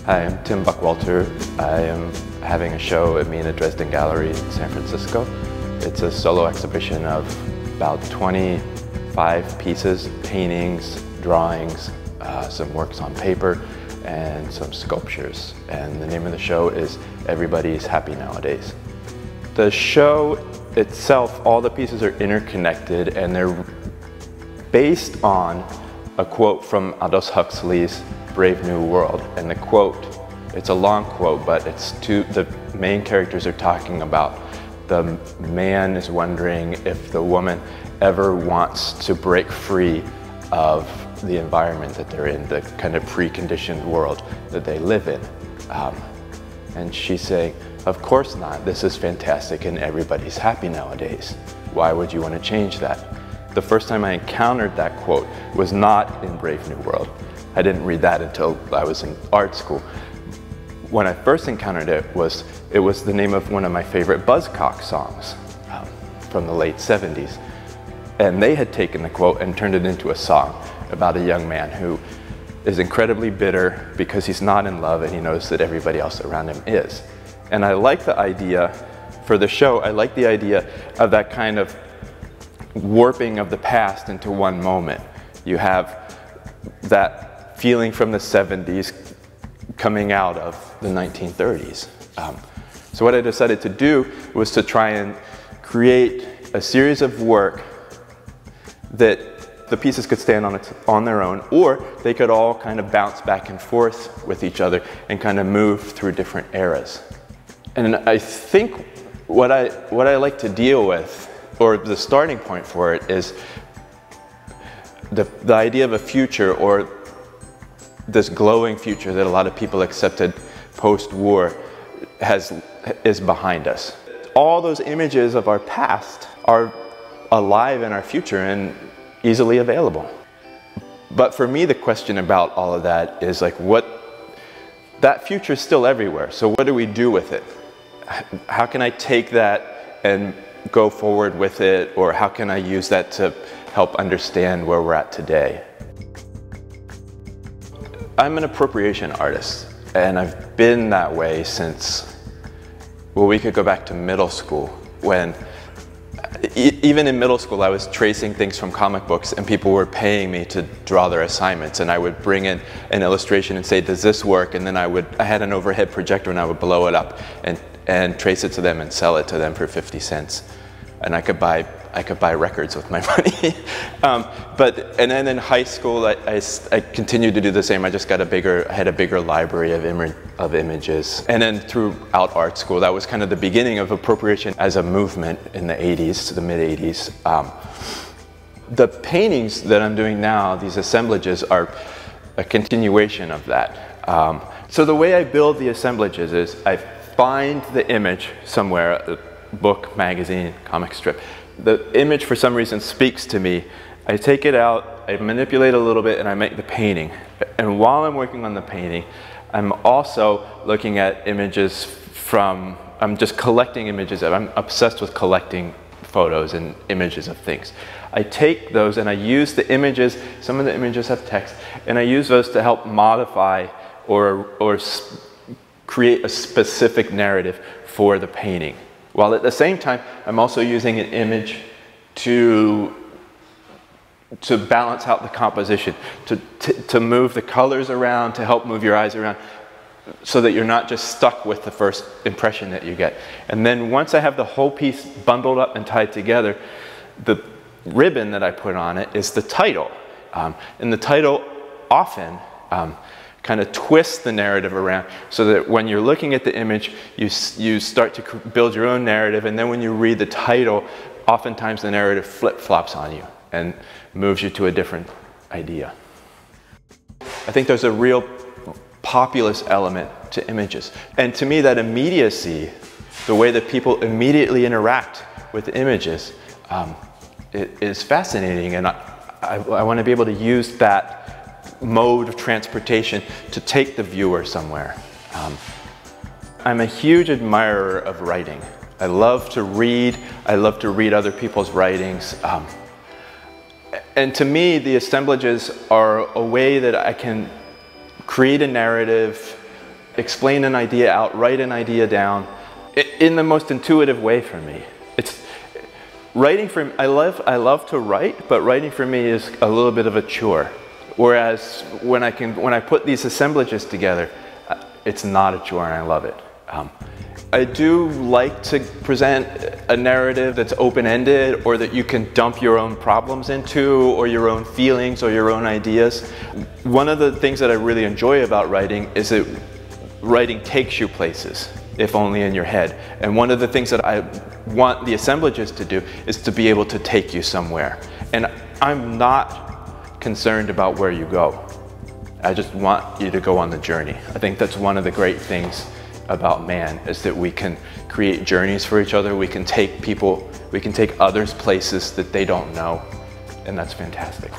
Hi, I'm Tim Buckwalter. I am having a show at me in the Dresden Gallery in San Francisco. It's a solo exhibition of about 25 pieces, paintings, drawings, some works on paper, and some sculptures. And the name of the show is Everybody's Happy Nowadays. The show itself, all the pieces are interconnected, and they're based on a quote from Aldous Huxley's Brave New World. And the quote, it's a long quote, but the main characters are talking about the man is wondering if the woman ever wants to break free of the environment that they're in, the kind of preconditioned world that they live in. And she's saying, of course not, this is fantastic and everybody's happy nowadays. Why would you want to change that? The first time I encountered that quote was not in Brave New World. I didn't read that until I was in art school. When I first encountered it was the name of one of my favorite Buzzcock songs from the late 70s. And they had taken the quote and turned it into a song about a young man who is incredibly bitter because he's not in love and he knows that everybody else around him is. And I like the idea, for the show, I like the idea of that kind of warping of the past into one moment. You have that feeling from the 70s coming out of the 1930s. So what I decided to do was to try and create a series of work that the pieces could stand on their own, or they could all kind of bounce back and forth with each other and kind of move through different eras. And I think what I like to deal with, or the starting point for it, is the idea of a future, or this glowing future that a lot of people accepted post-war is behind us. All those images of our past are alive in our future and easily available. But for me, the question about all of that is like, that future is still everywhere, so what do we do with it? How can I take that and go forward with it, or how can I use that to help understand where we're at today? I'm an appropriation artist, and I've been that way since, well, we could go back to middle school, when even in middle school I was tracing things from comic books and people were paying me to draw their assignments, and I would bring in an illustration and say, does this work? And then I had an overhead projector and I would blow it up and trace it to them and sell it to them for 50 cents. And I could buy records with my money. And then in high school, I continued to do the same. I just got I had a bigger library of images. And then throughout art school, that was kind of the beginning of appropriation as a movement in the 80s, to the mid 80s. The paintings that I'm doing now, these assemblages, are a continuation of that. So the way I build the assemblages is I find the image somewhere, a book, magazine, comic strip. The image for some reason speaks to me. I take it out, I manipulate a little bit, and I make the painting. And while I'm working on the painting, I'm also looking at images I'm just collecting images. I'm obsessed with collecting photos and images of things. I take those and I use the images, some of the images have text, and I use those to help modify or create a specific narrative for the painting. While at the same time, I'm also using an image to balance out the composition, to move the colors around, to help move your eyes around, so that you're not just stuck with the first impression that you get. And then once I have the whole piece bundled up and tied together, the ribbon that I put on it is the title. And the title often kind of twist the narrative around, so that when you're looking at the image, you start to build your own narrative, and then when you read the title, oftentimes the narrative flip-flops on you and moves you to a different idea. I think there's a real populist element to images. And to me, that immediacy, the way that people immediately interact with images, is fascinating, and I want to be able to use that mode of transportation to take the viewer somewhere. I'm a huge admirer of writing. I love to read. I love to read other people's writings. And to me, the assemblages are a way that I can create a narrative explain an idea out, write an idea down in the most intuitive way for me. It's writing for me, I love to write, but writing for me is a little bit of a chore. Whereas when I put these assemblages together, it's not a chore and I love it. I do like to present a narrative that's open-ended, or that you can dump your own problems into, or your own feelings, or your own ideas. One of the things that I really enjoy about writing is that writing takes you places, if only in your head. And one of the things that I want the assemblages to do is to be able to take you somewhere. And I'm not concerned about where you go. I just want you to go on the journey. I think that's one of the great things about man, is that we can create journeys for each other. We can take people, we can take others places that they don't know, and that's fantastic.